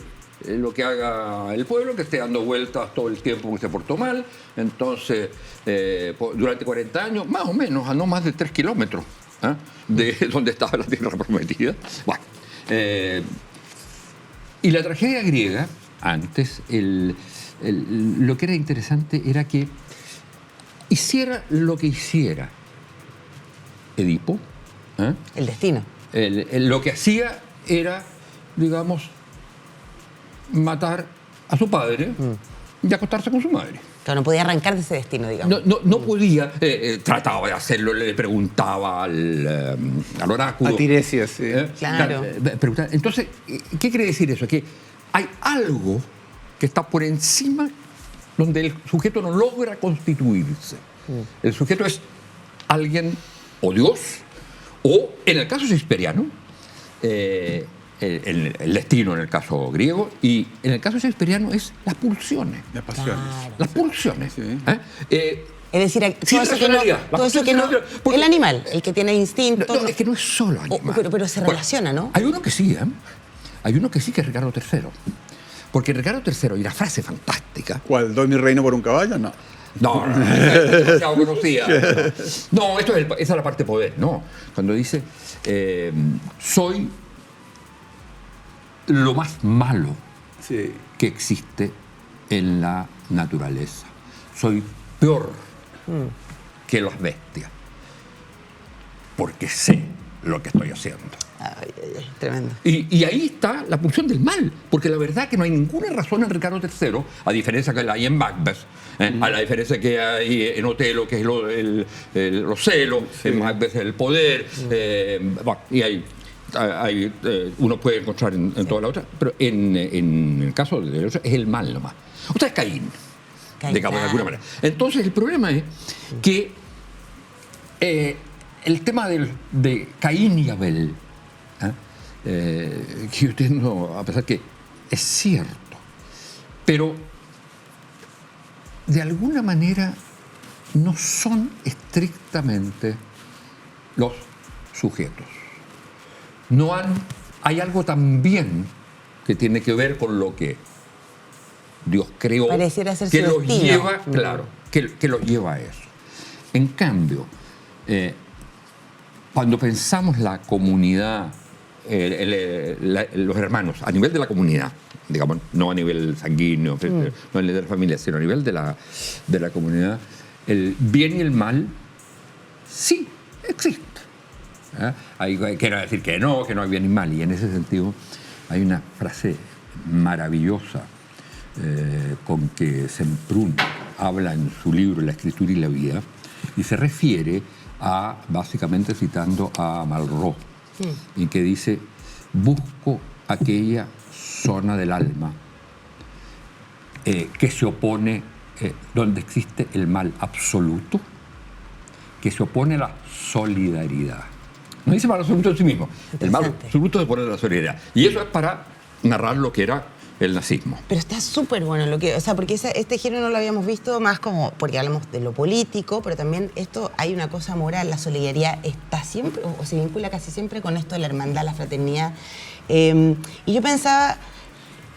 S2: lo que haga el pueblo, que esté dando vueltas todo el tiempo que se portó mal. Entonces, durante 40 años, más o menos, a no más de 3 kilómetros de donde estaba la tierra prometida. Bueno, y la tragedia griega, antes, lo que era interesante era que hiciera lo que hiciera Edipo.
S1: El destino.
S2: Lo que hacía era, digamos, matar a su padre y acostarse con su madre.
S1: Claro, no podía arrancar de ese destino, digamos.
S2: No podía, trataba de hacerlo, le preguntaba al oráculo.
S3: A Tiresias, sí.
S1: Claro.
S2: Entonces, ¿qué quiere decir eso? Que hay algo que está por encima donde el sujeto no logra constituirse. El sujeto es alguien, o Dios, o, en el caso shakespeariano, el destino en el caso griego, y en el caso shakespeariano es las pulsiones.
S3: Las pasiones.
S1: Claro.
S2: Las pulsiones.
S3: Sí.
S1: Es decir, todo eso que no, el animal, el que tiene instinto.
S2: No, es que no es solo animal.
S1: Pero se relaciona, ¿no?
S2: Hay uno que sí, Hay uno que sí, que es Ricardo III. Porque Ricardo III, y la frase fantástica...
S3: ¿Cuál? ¿Doy mi reino por un caballo? No.
S2: No, demasiado conocida. No, esa es la parte de poder, no. Cuando dice, soy lo más malo que existe en la naturaleza. Soy peor que las bestias, porque sé lo que estoy haciendo.
S1: Ay, tremendo.
S2: Y ahí está la pulsión del mal, porque la verdad es que no hay ninguna razón en Ricardo III, a diferencia que la hay en Macbeth, a la diferencia que hay en Otelo, que es los celos, en Macbeth el poder, y hay uno puede encontrar en toda la otra, pero en el caso de los es el mal nomás. O sea, es Caín, digamos, de alguna manera. Entonces, el problema es que el tema de Caín y Abel, que yo tengo a pensar que es cierto, pero de alguna manera no son estrictamente los sujetos. Hay algo también que tiene que ver con lo que Dios creó,
S1: pareciera ser
S2: que
S1: su
S2: los
S1: destino.
S2: lleva, claro, que los lleva a eso. En cambio, cuando pensamos la comunidad los hermanos, a nivel de la comunidad, digamos, no a nivel sanguíneo, no a nivel de la familia, sino a nivel de la comunidad, el bien y el mal sí existe. Quiero decir que no hay bien y mal, y en ese sentido hay una frase maravillosa con que Semprún habla en su libro La escritura y la vida, y se refiere a, básicamente citando a Malraux, y que dice: busco aquella zona del alma que se opone, donde existe el mal absoluto, que se opone a la solidaridad. No dice mal absoluto en sí mismo, el mal absoluto se opone a la solidaridad. Y eso es para narrar lo que era el nazismo.
S1: Pero está súper bueno lo que, o sea, porque este género no lo habíamos visto más como, porque hablamos de lo político, pero también esto, hay una cosa moral, la solidaridad está siempre, o se vincula casi siempre con esto de la hermandad, la fraternidad. Y yo pensaba,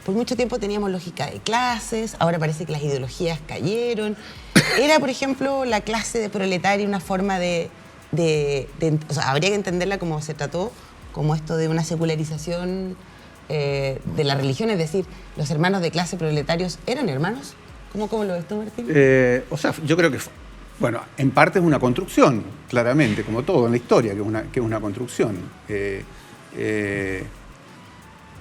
S1: por mucho tiempo teníamos lógica de clases, ahora parece que las ideologías cayeron. Era, por ejemplo, la clase de proletaria una forma o sea, habría que entenderla como se trató, como esto de una secularización de la religión, es decir, los hermanos de clase proletarios eran hermanos. ¿Cómo lo ves tú, Martín?
S3: O sea, yo creo que, bueno, en parte es una construcción, claramente, como todo en la historia, que es una construcción.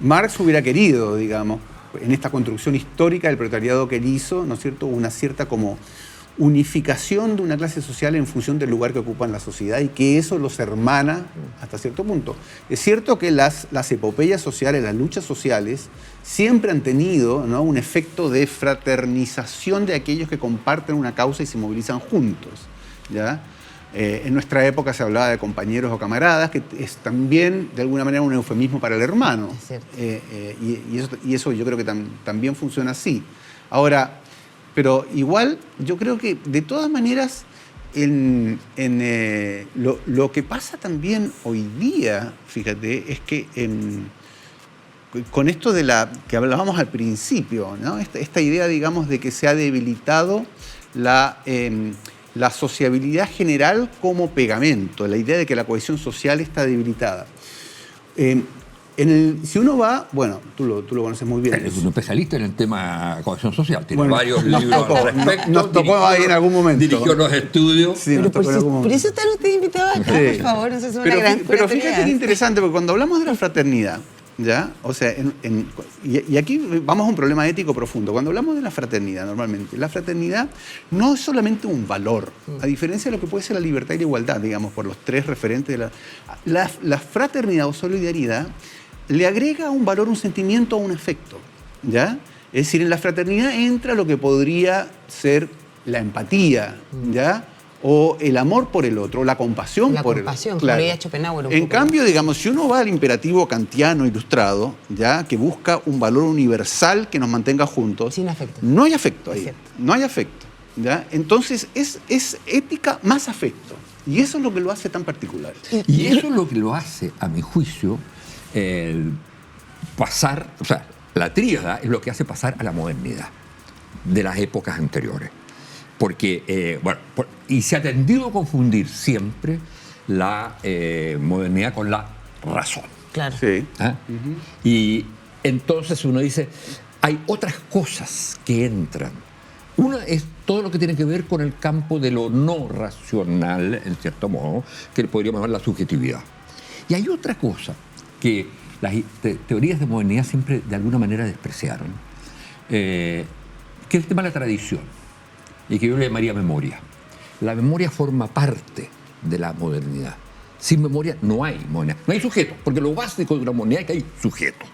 S3: Marx hubiera querido, digamos, en esta construcción histórica del proletariado que él hizo, ¿no es cierto?, una cierta como unificación de una clase social en función del lugar que ocupa en la sociedad y que eso los hermana hasta cierto punto. Es cierto que las epopeyas sociales, las luchas sociales, siempre han tenido, ¿no?, un efecto de fraternización de aquellos que comparten una causa y se movilizan juntos, ¿ya? En nuestra época se hablaba de compañeros o camaradas, que es también de alguna manera un eufemismo para el hermano. Y eso yo creo que también funciona así. Ahora, pero igual yo creo que de todas maneras lo que pasa también hoy día, fíjate, es que con esto de que hablábamos al principio, ¿no?, esta idea, digamos, de que se ha debilitado la sociabilidad general como pegamento, la idea de que la cohesión social está debilitada. Si uno va, bueno, tú lo conoces muy bien.
S2: Es un especialista en el tema cohesión social, tiene varios libros al respecto.
S3: Nos tocó ahí en algún momento.
S2: Dirigió los estudios.
S3: Sí,
S1: pero por eso están ustedes invitados acá, por favor, no sé si es una gran
S3: pero fíjate qué interesante, porque cuando hablamos de la fraternidad, ¿ya? O sea, y aquí vamos a un problema ético profundo. Cuando hablamos de la fraternidad, normalmente, la fraternidad no es solamente un valor, a diferencia de lo que puede ser la libertad y la igualdad, digamos, por los tres referentes de la fraternidad o solidaridad le agrega un valor, un sentimiento o un afecto, ¿ya? Es decir, en la fraternidad entra lo que podría ser la empatía, ¿ya?, o el amor por el otro, la compasión por el otro.
S1: Claro. Como había Schopenhauer un
S3: en
S1: poco.
S3: cambio, digamos, si uno va al imperativo kantiano ilustrado, ¿ya?, que busca un valor universal que nos mantenga juntos,
S1: sin afecto.
S3: No hay afecto ahí, no hay afecto, ¿ya? Entonces es ética más afecto, y eso es lo que lo hace tan particular.
S2: Y eso es lo que lo hace, a mi juicio, pasar, o sea, la tríada es lo que hace pasar a la modernidad de las épocas anteriores. Porque, y se ha tendido a confundir siempre la modernidad con la razón.
S1: Claro.
S3: Sí.
S2: Y entonces uno dice, hay otras cosas que entran. Una es todo lo que tiene que ver con el campo de lo no racional, en cierto modo, que podríamos llamar la subjetividad. Y hay otra cosa que las teorías de modernidad siempre de alguna manera despreciaron, que es el tema de la tradición, y que yo le llamaría memoria. La memoria forma parte de la modernidad. Sin memoria no hay modernidad. No hay sujeto, porque lo básico de una modernidad es que hay sujeto.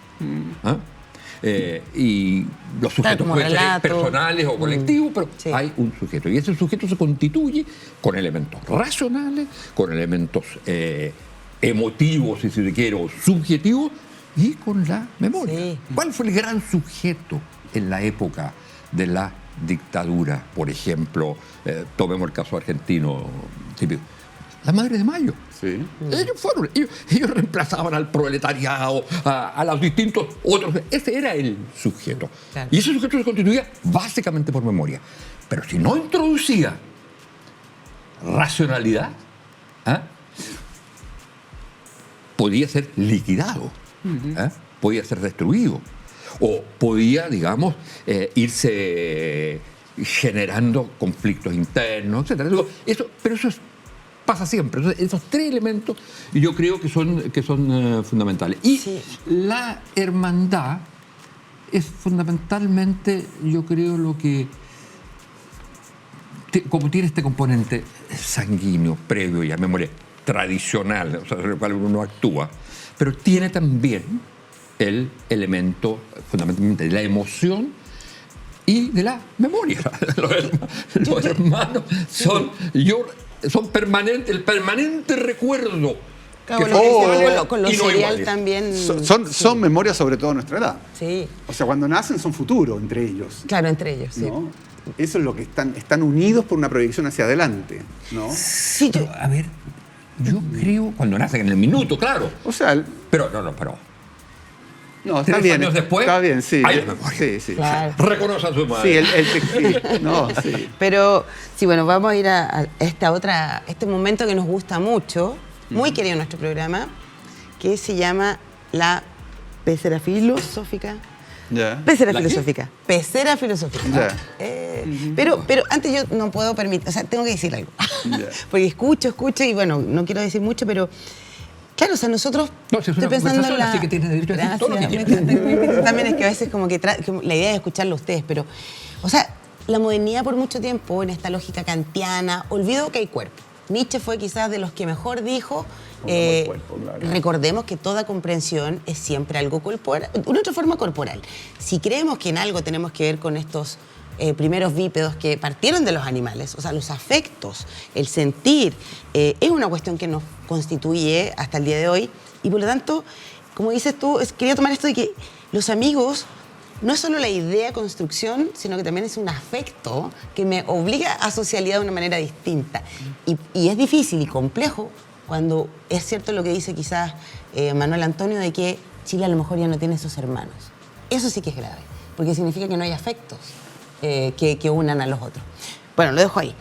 S2: Y los sujetos pueden ser personales o colectivos, pero hay un sujeto. Y ese sujeto se constituye con elementos racionales, con elementos emotivos, si se quiere, o subjetivos, y con la memoria. Sí. ¿Cuál fue el gran sujeto en la época de la dictadura? Por ejemplo, tomemos el caso argentino típico. La Madre de Mayo.
S3: Sí.
S2: Ellos reemplazaban al proletariado, a los distintos otros. Ese era el sujeto. Claro. Y ese sujeto se constituía básicamente por memoria. Pero si no introducía racionalidad, podía ser liquidado, podía ser destruido, o podía, digamos, irse generando conflictos internos, etc. Pero eso pasa siempre. Entonces, esos tres elementos yo creo que son fundamentales. Y la hermandad es fundamentalmente, yo creo, lo que, como tiene este componente sanguíneo, previo, llamémosle tradicional, o sea, sobre el cual uno actúa, pero tiene también el elemento fundamentalmente de la emoción y de la memoria. Los hermanos son permanentes, el permanente recuerdo.
S1: Claro, con lo serial también.
S3: Son memorias sobre todo a nuestra edad.
S1: Sí.
S3: O sea, cuando nacen son futuro entre ellos.
S1: Claro, entre ellos, sí.
S3: ¿No? Eso es lo que están unidos por una proyección hacia adelante, ¿no?
S1: Sí,
S2: pero, a ver, yo creo, cuando nacen en el minuto, claro.
S3: O sea...
S2: Pero,
S3: No, está bien.
S2: Años después,
S3: está bien, sí.
S2: hay memoria.
S3: Sí.
S1: Claro.
S2: Reconoce a su madre.
S3: Sí, no, sí.
S1: Pero, sí, bueno, vamos a ir a este momento que nos gusta mucho, muy querido en nuestro programa, que se llama la pecera filosófica.
S3: Ya.
S1: Pecera
S2: ¿La
S1: filosófica. Pecera filosófica.
S3: Ya.
S1: Pero antes yo no puedo permitir, o sea, tengo que decir algo.
S3: Ya.
S1: Porque escucho y bueno, no quiero decir mucho, pero claro, o sea, nosotros...
S2: No, si es una conversación, así que tienes derecho a decir todo lo que quieras.
S1: También es que a veces como que la idea es escucharlo a ustedes, pero, o sea, la modernidad por mucho tiempo, en esta lógica kantiana, olvidó que hay cuerpo. Nietzsche fue quizás de los que mejor dijo, recordemos que toda comprensión es siempre algo corporal, una otra forma corporal. Si creemos que en algo tenemos que ver con estos primeros bípedos que partieron de los animales, o sea, los afectos, el sentir, es una cuestión que nos constituye hasta el día de hoy, y por lo tanto, como dices tú, quería tomar esto de que los amigos no es solo la idea construcción, sino que también es un afecto que me obliga a socializar de una manera distinta. Y es difícil y complejo cuando es cierto lo que dice quizás Manuel Antonio, de que Chile a lo mejor ya no tiene sus hermanos. Eso sí que es grave, porque significa que no hay afectos que unan a los otros. Bueno, lo dejo ahí.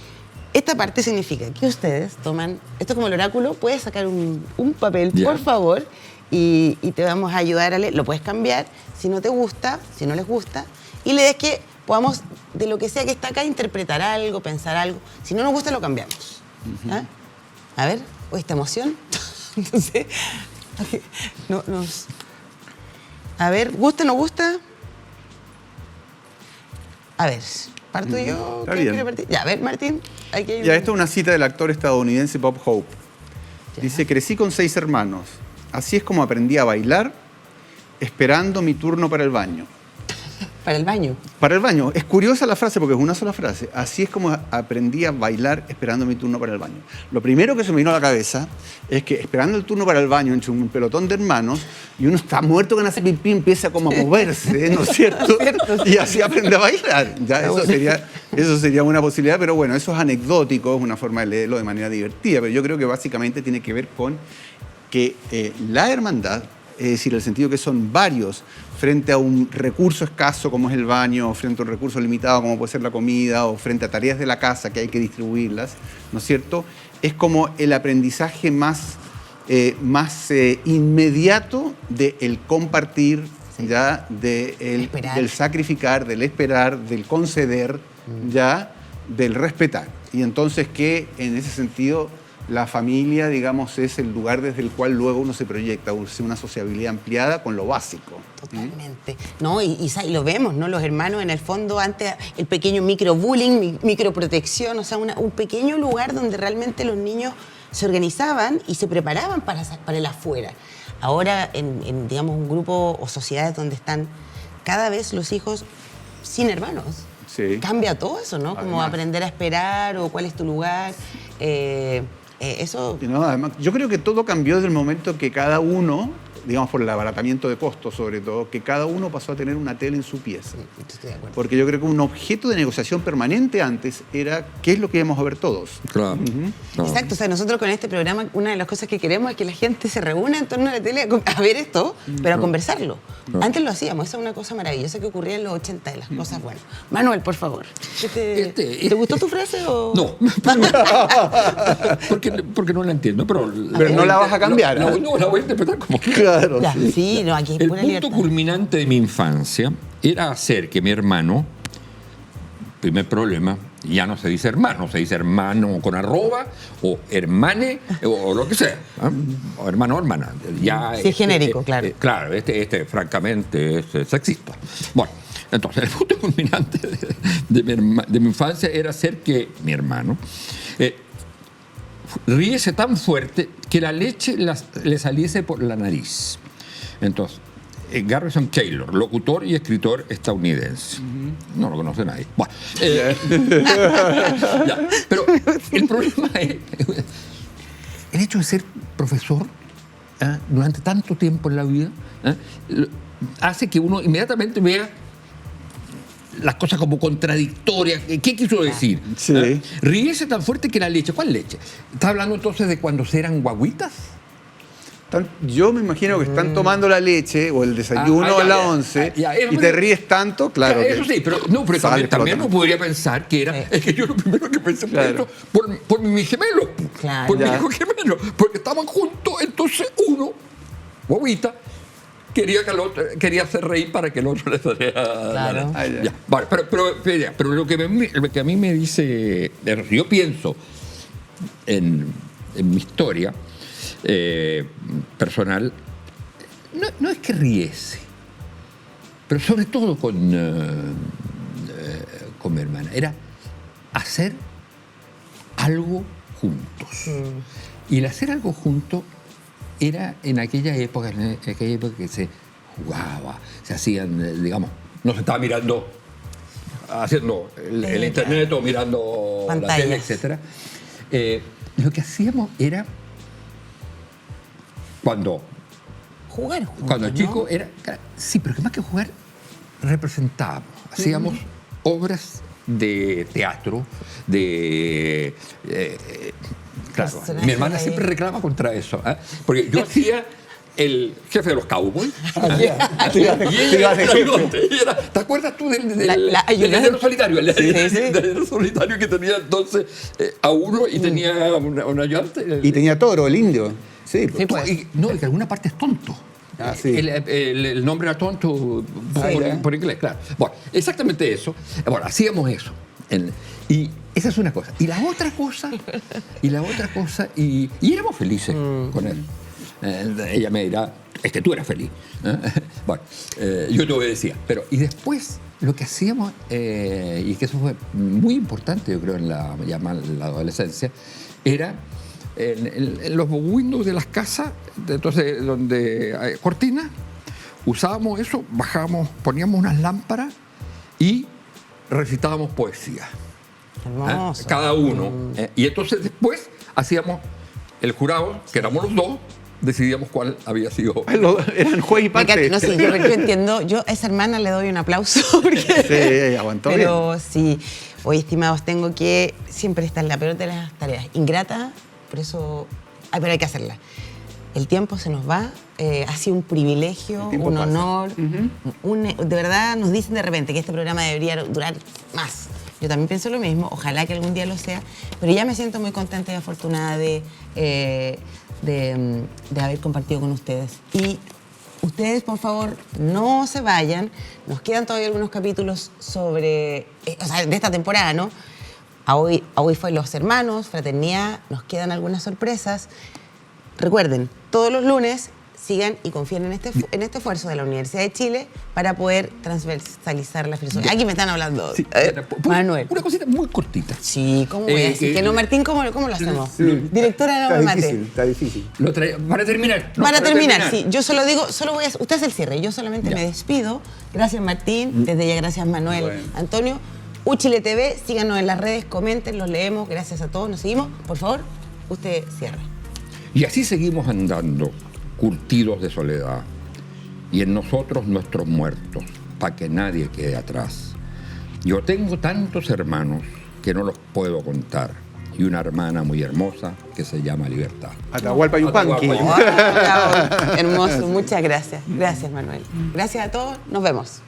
S1: Esta parte significa que ustedes toman, esto es como el oráculo, puedes sacar un papel, por favor, y te vamos a ayudar a leer. Lo puedes cambiar si no te gusta, si no les gusta, y la idea es que podamos, de lo que sea que está acá, interpretar algo, pensar algo. Si no nos gusta, lo cambiamos. ¿Ah? A ver, esta emoción. Entonces, a ver, ¿gusta o no gusta? A ver, ¿parto yo?
S3: Está bien.
S1: ¿Quiere partir? Ya, a ver, Martín.
S3: Ya, esta es una cita del actor estadounidense Bob Hope.
S1: Ya.
S3: Dice, crecí con 6 hermanos. Así es como aprendí a bailar, esperando mi turno para el baño.
S1: Para el baño.
S3: Para el baño. Es curiosa la frase porque es una sola frase. Así es como aprendí a bailar esperando mi turno para el baño. Lo primero que se me vino a la cabeza es que esperando el turno para el baño entre un pelotón de hermanos y uno está muerto que hace pipí, empieza como a moverse, ¿no es cierto? Y así aprende a bailar. Ya, eso sería una posibilidad, pero bueno, eso es anecdótico, es una forma de leerlo de manera divertida, pero yo creo que básicamente tiene que ver con que la hermandad, es decir, el sentido que son varios frente a un recurso escaso como es el baño, frente a un recurso limitado como puede ser la comida, o frente a tareas de la casa que hay que distribuirlas, ¿no es cierto? Es como el aprendizaje más inmediato del compartir, ya, del sacrificar, del esperar, del conceder, ya, del respetar. Y entonces que en ese sentido la familia, digamos, es el lugar desde el cual luego uno se proyecta, una sociabilidad ampliada con lo básico.
S1: Totalmente. No, y lo vemos, ¿no? Los hermanos, en el fondo, antes el pequeño microbullying, microprotección, o sea, un pequeño lugar donde realmente los niños se organizaban y se preparaban para el afuera. Ahora, en digamos, un grupo o sociedades donde están cada vez los hijos sin hermanos.
S3: Sí.
S1: Cambia todo eso, ¿no? Como
S3: Además.
S1: aprender a esperar o cuál es tu lugar. Eso...
S3: No, además, yo creo que todo cambió desde el momento que cada uno digamos por el abaratamiento de costos sobre todo, que cada uno pasó a tener una tele en su pieza.
S1: Estoy de acuerdo.
S3: Porque yo creo que un objeto de negociación permanente antes era qué es lo que íbamos a ver todos.
S2: Claro. No.
S1: Exacto, o sea, nosotros con este programa, una de las cosas que queremos es que la gente se reúna en torno a la tele a ver esto, pero a conversarlo. Antes lo hacíamos, esa es una cosa maravillosa que ocurría en los 80 de las cosas buenas. Manuel, por favor, ¿te gustó tu frase o...?
S2: No, porque no la entiendo, pero
S3: no la vas a cambiar.
S2: No, la voy a interpretar como quiera.
S3: Claro,
S1: Ya,
S3: sí.
S1: sí, no, aquí es
S2: El
S1: pura
S2: punto
S1: libertad.
S2: culminante de mi infancia era hacer que mi hermano, primer problema, ya no se dice hermano, se dice hermano con arroba, o hermane, o lo que sea, ¿eh? O hermano o hermana. Ya,
S1: Sí, es genérico, claro.
S2: Claro, francamente es sexista. Bueno, entonces el punto culminante de mi infancia era hacer que mi hermano riese tan fuerte que la leche le saliese por la nariz. Entonces, Garrison Keillor, locutor y escritor estadounidense. No lo conoce nadie. Bueno, ya, pero el problema es el hecho de ser profesor durante tanto tiempo en la vida hace que uno inmediatamente vea las cosas como contradictorias. ¿Qué quiso decir?
S3: Sí.
S2: Ríese tan fuerte que la leche. ¿Cuál leche? ¿Está hablando entonces de cuando eran guaguitas?
S3: Yo me imagino que están tomando la leche o el desayuno o la once y te ríes tanto, claro.
S2: Eso sí, pero también uno podría pensar que era.
S1: Sí.
S2: Es que yo lo primero que pensé fue esto por mi gemelo.
S1: Claro.
S2: Por mi hijo gemelo. Porque estaban juntos, entonces uno, guaguita, quería hacer reír para que el otro le saliera.
S1: Claro.
S2: Ya. Vale, pero lo que a mí me dice, yo pienso en mi historia personal, no es que riese, pero sobre todo con mi hermana, era hacer algo juntos. Y el hacer algo juntos era en aquella época que se jugaba, se hacían, digamos, no se estaba mirando, haciendo el internet o mirando
S1: pantallas,
S2: la tele, etcétera. Lo que hacíamos era cuando
S1: Jugar,
S2: chico era, sí, pero que más que jugar representábamos, hacíamos obras de teatro, claro, mi hermana siempre reclama contra eso, porque yo hacía el jefe de los cowboys. ¿Te acuerdas tú del llanero solitario? El llanero solitario que tenía entonces a uno y tenía un ayudante.
S3: Y tenía toro, el indio. Sí,
S1: pues.
S2: Y que alguna parte es tonto.
S3: Sí.
S2: El nombre era tonto por inglés, claro. Bueno, exactamente eso. Bueno, hacíamos eso. Y esa es una cosa. Y la otra cosa, y éramos felices con él. Ella me dirá, es que tú eras feliz. Bueno, yo te obedecía. Pero, y después, lo que hacíamos, y que eso fue muy importante, yo creo, en la adolescencia, era en los windows de las casas, entonces, donde hay cortinas, usábamos eso, bajábamos, poníamos unas lámparas y recitábamos poesía.
S1: Hermoso.
S2: Cada uno. Y entonces después hacíamos el jurado, que éramos los dos, decidíamos cuál había sido.
S3: Eran juez y parte.
S1: No sé, yo entiendo. Yo a esa hermana le doy un aplauso. Porque,
S3: sí, aguantó
S1: pero
S3: bien.
S1: Sí, hoy, estimados, tengo que siempre estar en la peor de las tareas. Ingrata, por eso. Pero hay que hacerla. El tiempo se nos va. Ha sido un privilegio, un
S3: pasa.
S1: honor. De verdad, nos dicen de repente que este programa debería durar más. Yo también pienso lo mismo. Ojalá que algún día lo sea. Pero ya me siento muy contenta y afortunada de haber compartido con ustedes. Y ustedes, por favor, no se vayan. Nos quedan todavía algunos capítulos de esta temporada, ¿no? Hoy fue Los Hermanos, Fraternidad, nos quedan algunas sorpresas. Recuerden, todos los lunes sigan y confíen en este esfuerzo de la Universidad de Chile para poder transversalizar la filosofía. Aquí me están hablando.
S2: Sí,
S1: Manuel.
S2: Una cosita muy cortita.
S1: Sí, ¿cómo voy a decir? Que no, Martín, ¿cómo lo hacemos? Directora, no me mate.
S3: Está difícil.
S2: Para terminar.
S1: Para terminar, sí. Yo solo digo, usted es el cierre. Yo solamente me despido. Gracias, Martín. Desde ya, gracias, Manuel.
S3: Bueno.
S1: Antonio. Uchile TV, síganos en las redes, comenten, los leemos. Gracias a todos, nos seguimos. Por favor, usted cierra.
S2: Y así seguimos andando curtidos de soledad, y en nosotros nuestros muertos, para que nadie quede atrás. Yo tengo tantos hermanos que no los puedo contar, y una hermana muy hermosa que se llama Libertad.
S3: Atahualpa Yupanqui.
S1: Hermoso, muchas gracias. Gracias, Manuel. Gracias a todos, nos vemos.